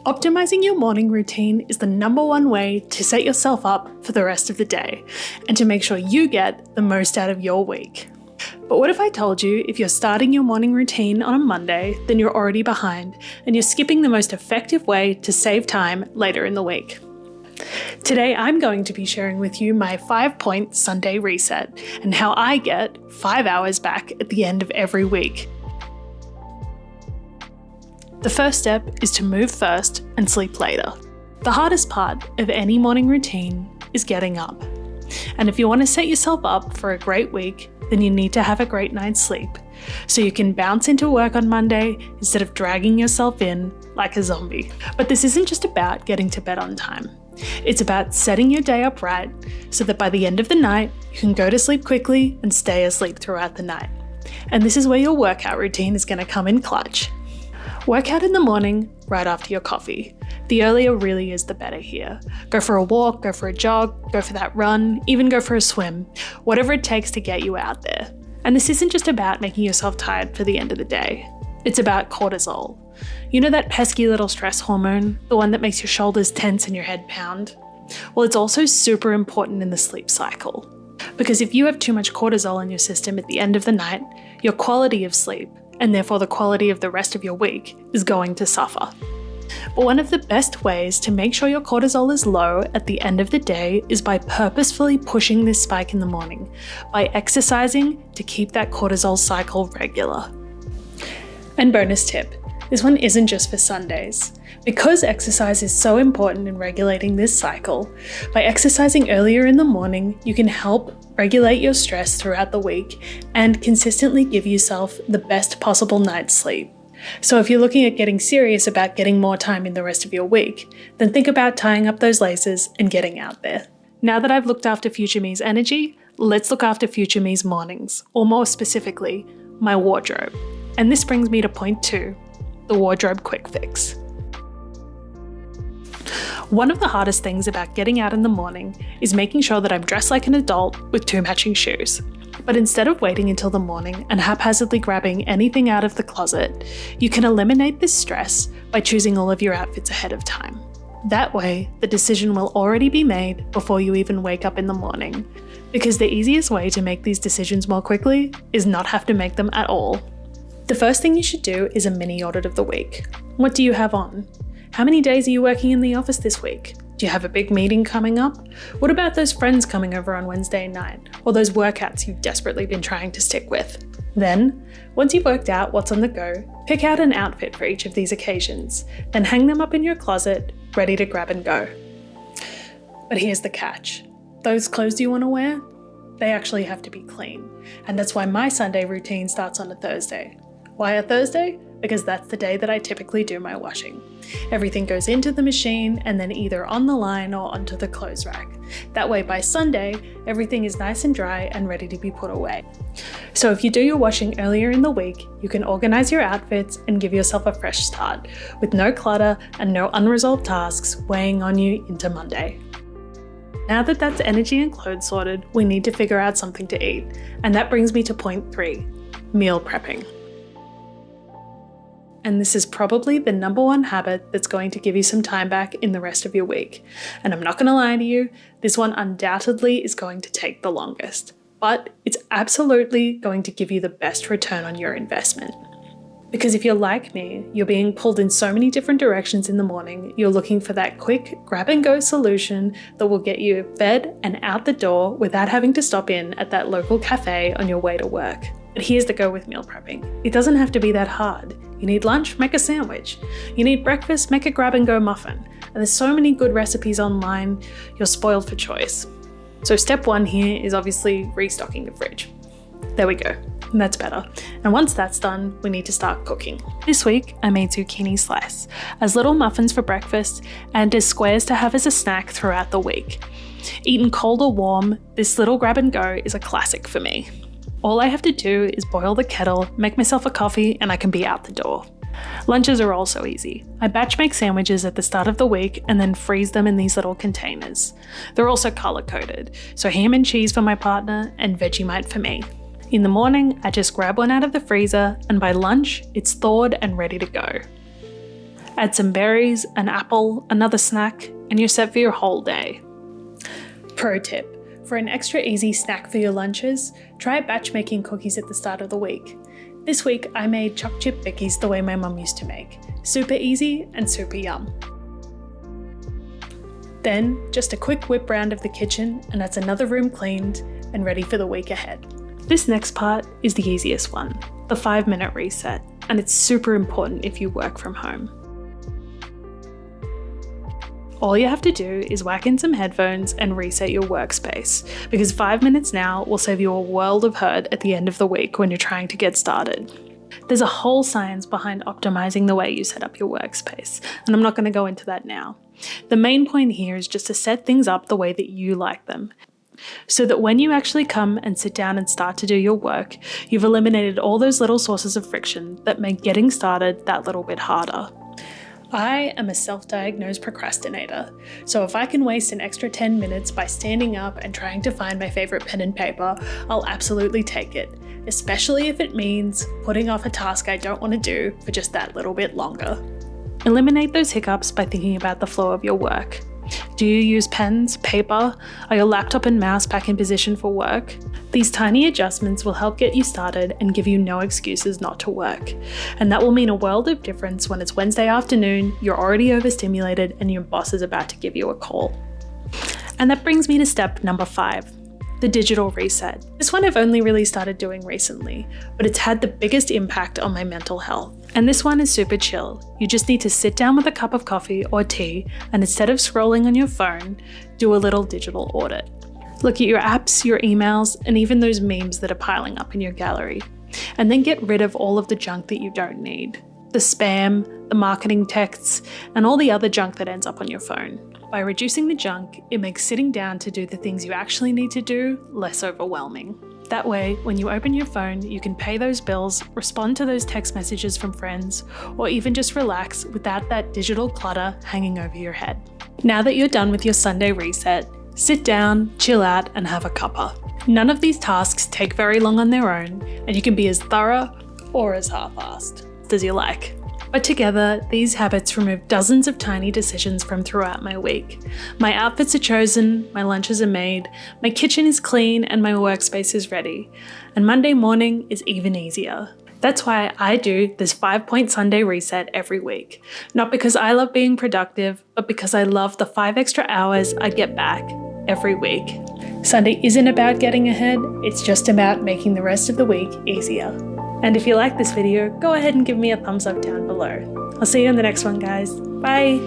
Optimizing your morning routine is the number one way to set yourself up for the rest of the day and to make sure you get the most out of your week. But what if I told you if you're starting your morning routine on a Monday, then you're already behind and you're skipping the most effective way to save time later in the week? Today, I'm going to be sharing with you my 5-point Sunday reset and how I get 5 hours back at the end of every week. The first step is to move first and sleep later. The hardest part of any morning routine is getting up. And if you want to set yourself up for a great week, then you need to have a great night's sleep so you can bounce into work on Monday instead of dragging yourself in like a zombie. But this isn't just about getting to bed on time. It's about setting your day up right so that by the end of the night, you can go to sleep quickly and stay asleep throughout the night. And this is where your workout routine is going to come in clutch. Work out in the morning, right after your coffee. The earlier really is the better here. Go for a walk, go for a jog, go for that run, even go for a swim, whatever it takes to get you out there. And this isn't just about making yourself tired for the end of the day. It's about cortisol. You know that pesky little stress hormone, the one that makes your shoulders tense and your head pound? Well, it's also super important in the sleep cycle. Because if you have too much cortisol in your system at the end of the night, your quality of sleep, and therefore the quality of the rest of your week, is going to suffer. But one of the best ways to make sure your cortisol is low at the end of the day is by purposefully pushing this spike in the morning, by exercising to keep that cortisol cycle regular. And bonus tip, this one isn't just for Sundays. Because exercise is so important in regulating this cycle, by exercising earlier in the morning, you can help regulate your stress throughout the week and consistently give yourself the best possible night's sleep. So if you're looking at getting serious about getting more time in the rest of your week, then think about tying up those laces and getting out there. Now that I've looked after future me's energy, let's look after future me's mornings, or more specifically, my wardrobe. And this brings me to point 2, the wardrobe quick fix. One of the hardest things about getting out in the morning is making sure that I'm dressed like an adult with 2 matching shoes. But instead of waiting until the morning and haphazardly grabbing anything out of the closet, you can eliminate this stress by choosing all of your outfits ahead of time. That way, the decision will already be made before you even wake up in the morning. Because the easiest way to make these decisions more quickly is not have to make them at all. The first thing you should do is a mini audit of the week. What do you have on? How many days are you working in the office this week? Do you have a big meeting coming up? What about those friends coming over on Wednesday night? Or those workouts you've desperately been trying to stick with? Then, once you've worked out what's on the go, pick out an outfit for each of these occasions, then hang them up in your closet, ready to grab and go. But here's the catch. Those clothes you want to wear, they actually have to be clean. And that's why my Sunday routine starts on a Thursday. Why a Thursday? Because that's the day that I typically do my washing. Everything goes into the machine and then either on the line or onto the clothes rack. That way by Sunday, everything is nice and dry and ready to be put away. So if you do your washing earlier in the week, you can organize your outfits and give yourself a fresh start, with no clutter and no unresolved tasks weighing on you into Monday. Now that that's energy and clothes sorted, we need to figure out something to eat. And that brings me to point 3, meal prepping. And this is probably the number one habit that's going to give you some time back in the rest of your week. And I'm not going to lie to you, this one undoubtedly is going to take the longest, but it's absolutely going to give you the best return on your investment. Because if you're like me, you're being pulled in so many different directions in the morning, you're looking for that quick grab and go solution that will get you fed and out the door without having to stop in at that local cafe on your way to work. But here's the go with meal prepping. It doesn't have to be that hard. You need lunch, make a sandwich. You need breakfast, make a grab and go muffin. And there's so many good recipes online, you're spoiled for choice. So step 1 here is obviously restocking the fridge. There we go, and that's better. And once that's done, we need to start cooking. This week, I made zucchini slice, as little muffins for breakfast and as squares to have as a snack throughout the week. Eaten cold or warm, this little grab and go is a classic for me. All I have to do is boil the kettle, make myself a coffee, and I can be out the door. Lunches are also easy. I batch make sandwiches at the start of the week and then freeze them in these little containers. They're also color-coded, so ham and cheese for my partner and Vegemite for me. In the morning, I just grab one out of the freezer, and by lunch, it's thawed and ready to go. Add some berries, an apple, another snack, and you're set for your whole day. Pro tip: for an extra easy snack for your lunches, try batch making cookies at the start of the week. This week I made choc chip bickies the way my mum used to make. Super easy and super yum. Then, just a quick whip round of the kitchen and that's another room cleaned and ready for the week ahead. This next part is the easiest one, the 5-minute reset, and it's super important if you work from home. All you have to do is whack in some headphones and reset your workspace, because 5 minutes now will save you a world of hurt at the end of the week when you're trying to get started. There's a whole science behind optimizing the way you set up your workspace, and I'm not going to go into that now. The main point here is just to set things up the way that you like them, so that when you actually come and sit down and start to do your work, you've eliminated all those little sources of friction that make getting started that little bit harder. I am a self-diagnosed procrastinator, so if I can waste an extra 10 minutes by standing up and trying to find my favourite pen and paper, I'll absolutely take it, especially if it means putting off a task I don't want to do for just that little bit longer. Eliminate those hiccups by thinking about the flow of your work. Do you use pens, paper? Are your laptop and mouse back in position for work? These tiny adjustments will help get you started and give you no excuses not to work. And that will mean a world of difference when it's Wednesday afternoon, you're already overstimulated, and your boss is about to give you a call. And that brings me to step number 5. The digital reset. This one I've only really started doing recently, but it's had the biggest impact on my mental health. And this one is super chill. You just need to sit down with a cup of coffee or tea, and instead of scrolling on your phone, do a little digital audit. Look at your apps, your emails, and even those memes that are piling up in your gallery. And then get rid of all of the junk that you don't need. The spam, the marketing texts, and all the other junk that ends up on your phone. By reducing the junk, it makes sitting down to do the things you actually need to do less overwhelming. That way, when you open your phone, you can pay those bills, respond to those text messages from friends, or even just relax without that digital clutter hanging over your head. Now that you're done with your Sunday reset, sit down, chill out, and have a cuppa. None of these tasks take very long on their own, and you can be as thorough or as half-assed as you like. But together, these habits remove dozens of tiny decisions from throughout my week. My outfits are chosen, my lunches are made, my kitchen is clean, and my workspace is ready. And Monday morning is even easier. That's why I do this 5-point Sunday reset every week. Not because I love being productive, but because I love the 5 extra hours I get back every week. Sunday isn't about getting ahead, it's just about making the rest of the week easier. And if you like this video, go ahead and give me a thumbs up down below. I'll see you in the next one, guys. Bye!